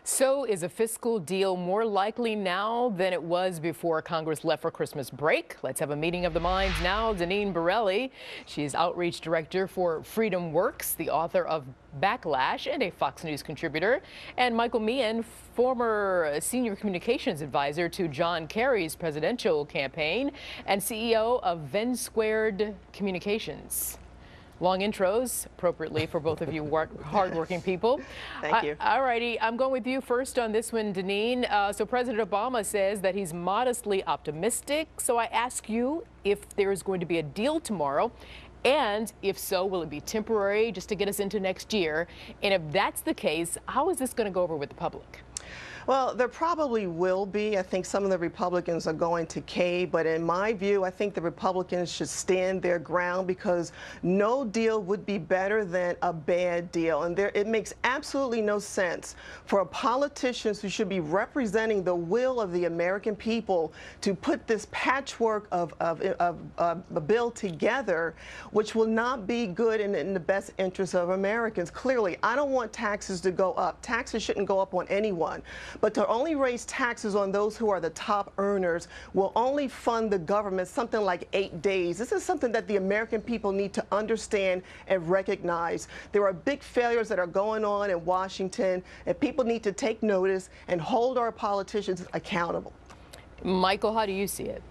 So is a fiscal deal more likely now than it was before Congress left for Christmas break? Let's have a meeting of the minds now. Deneen Borelli, she's outreach director for Freedom Works, the author of Backlash and a Fox News contributor, and Michael Meehan, former senior communications advisor to John Kerry's presidential campaign and CEO of Venn Squared Communications. Long intros, appropriately for both of you hardworking people. Thank you. All righty, I'm going with you first on this one, Deneen. So President Obama says that he's modestly optimistic. So I ask you if there's going to be a deal tomorrow. And if so, will it be temporary just to get us into next year? And if that's the case, how is this going to go over with the public? Well, there probably will be. I think some of the Republicans are going to cave, but in my view, I think the Republicans should stand their ground because no deal would be better than a bad deal. And it makes absolutely no sense for politicians who should be representing the will of the American people to put this patchwork of a bill together, which will not be good in the best interest of Americans. Clearly, I don't want taxes to go up. Taxes shouldn't go up on anyone. But to only raise taxes on those who are the top earners will only fund the government something like 8 days. This is something that the American people need to understand and recognize. There are big failures that are going on in Washington, and people need to take notice and hold our politicians accountable. Michael, how do you see it?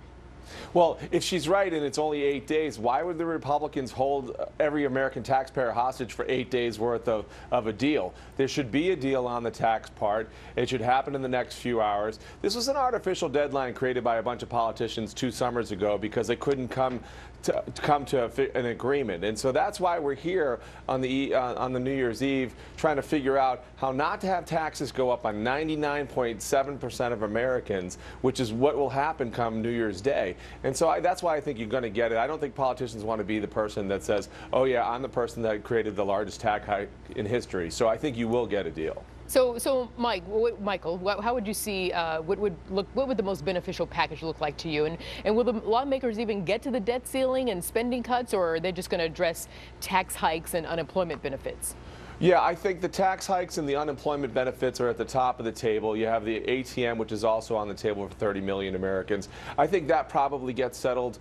Well, if she's right and it's only 8 days, why would the Republicans hold every American taxpayer hostage for 8 days worth of a deal? There should be a deal on the tax part. It should happen in the next few hours. This was an artificial deadline created by a bunch of politicians 2 summers ago because they couldn't come to an agreement. And so that's why we're here on the New Year's Eve trying to figure out how not to have taxes go up on 99.7% of Americans, which is what will happen come New Year's Day. And so that's why I think you're going to get it. I don't think politicians want to be the person that says, oh yeah, I'm the person that created the largest tax hike in history. So I think you will get a deal. So Michael, how would you see what would the most beneficial package look like to you? And will the lawmakers even get to the debt ceiling and spending cuts, or are they just going to address tax hikes and unemployment benefits? Yeah, I think the tax hikes and the unemployment benefits are at the top of the table. You have the ATM, which is also on the table for 30 million Americans. I think that probably gets settled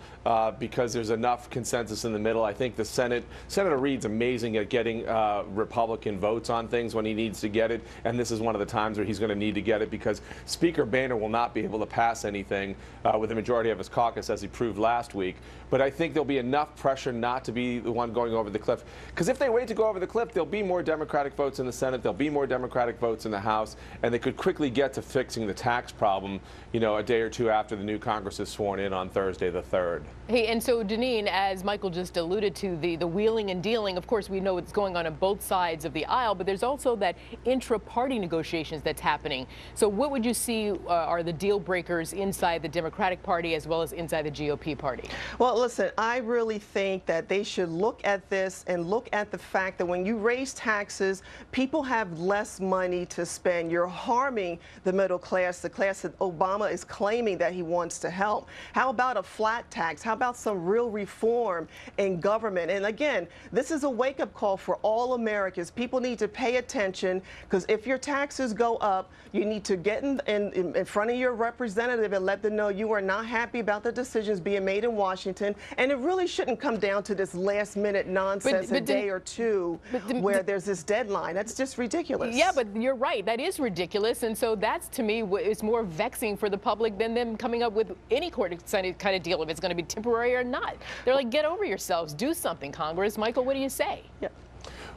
because there's enough consensus in the middle. I think Senator Reid's amazing at getting Republican votes on things when he needs to get it, and this is one of the times where he's going to need to get it because Speaker Boehner will not be able to pass anything with a majority of his caucus, as he proved last week. But I think there'll be enough pressure not to be the one going over the cliff, because if they wait to go over the cliff, there'll be more Democratic votes in the Senate, there'll be more Democratic votes in the House, and they could quickly get to fixing the tax problem, you know, a day or two after the new Congress is sworn in on Thursday the 3rd. Hey, and so Deneen, as Michael just alluded to, the wheeling and dealing, of course, we know what's going on both sides of the aisle, but there's also that intra-party negotiations that's happening. So what would you see are the deal breakers inside the Democratic Party as well as inside the GOP party? Well, listen, I really think that they should look at this and look at the fact that when you raise taxes, people have less money to spend. You're harming the middle class, the class that Obama is claiming that he wants to help. How about a flat tax? How about some real reform in government? And again, this is a wake-up call for all Americans. People need to pay attention, because if your taxes go up, you need to get in front of your representative and let them know you are not happy about the decisions being made in Washington. And it really shouldn't come down to this last-minute nonsense a day or two where there's this deadline. That's just ridiculous. Yeah, but you're right. That is ridiculous. And so that's, to me, is more vexing for the public than them coming up with any kind of deal, if it's going to be temporary or not. They're like, get over yourselves. Do something, Congress. Michael, what do you say? Yeah.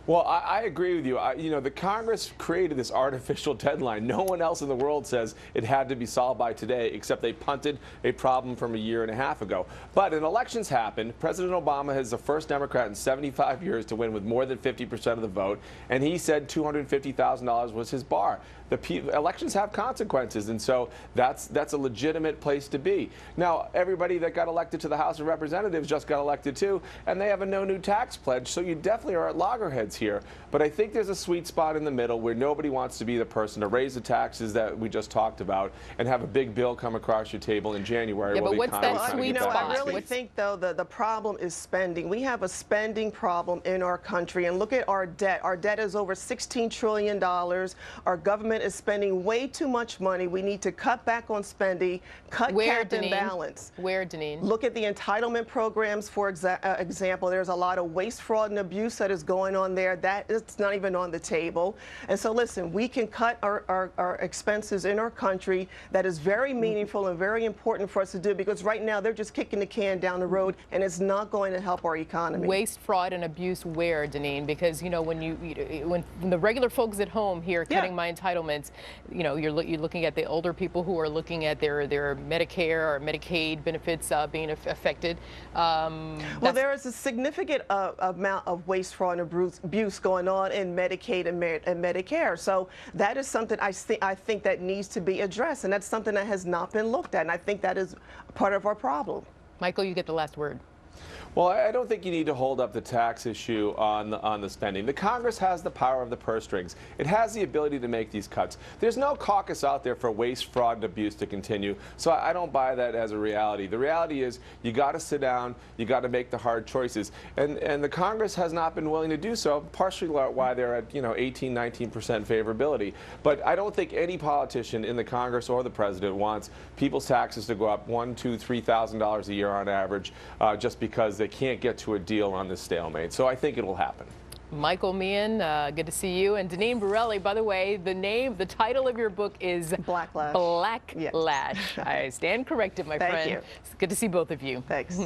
Well, I agree with you. You know, the Congress created this artificial deadline. No one else in the world says it had to be solved by today, except they punted a problem from a year and a half ago. But an election's happened. President Obama is the first Democrat in 75 years to win with more than 50% of the vote, and he said $250,000 was his bar. Elections have consequences, and so that's a legitimate place to be. Now, everybody that got elected to the House of Representatives just got elected too, and they have a no new tax pledge, so you definitely are at loggerheads benefits here. But I think there's a sweet spot in the middle where nobody wants to be the person to raise the taxes that we just talked about and have a big bill come across your table in January. Yeah, while but the what's that economy's trying to sweet get spot? back on I its really feet. think, though, the problem is spending. We have a spending problem in our country. And look at our debt. Our debt is over $16 trillion. Our government is spending way too much money. We need to cut back on spending, cut cap and balance. Where, Deneen? Look at the entitlement programs, for example. There's a lot of waste, fraud, and abuse that is going on there. That it's not even on the table. And so, listen, we can cut our expenses in our country. That is very meaningful and very important for us to do, because right now they're just kicking the can down the road, and it's not going to help our economy. Waste, fraud, and abuse where, Deneen? Because, you know, when the regular folks at home hear cutting my entitlements, you know, you're looking at the older people who are looking at their Medicare or Medicaid benefits being affected. Well, there is a significant amount of waste, fraud, and abuse going on in Medicaid and Medicare. So that is something I think that needs to be addressed, and that's something that has not been looked at, and I think that is part of our problem. Michael, you get the last word. Well, I don't think you need to hold up the tax issue on the spending. The Congress has the power of the purse strings. It has the ability to make these cuts. There's no caucus out there for waste, fraud, and abuse to continue, so I don't buy that as a reality. The reality is you got to sit down, you got to make the hard choices, and the Congress has not been willing to do so, partially why they're at 18, 19% favorability. But I don't think any politician in the Congress or the president wants people's taxes to go up $1,000, $2,000, $3,000 a year on average just because they can't get to a deal on this stalemate. So I think it will happen. Michael Meehan, good to see you. And Deneen Borelli, by the way, the title of your book is Blacklash. Blacklash. Yes. I stand corrected, my friend. Thank you. It's good to see both of you. Thanks.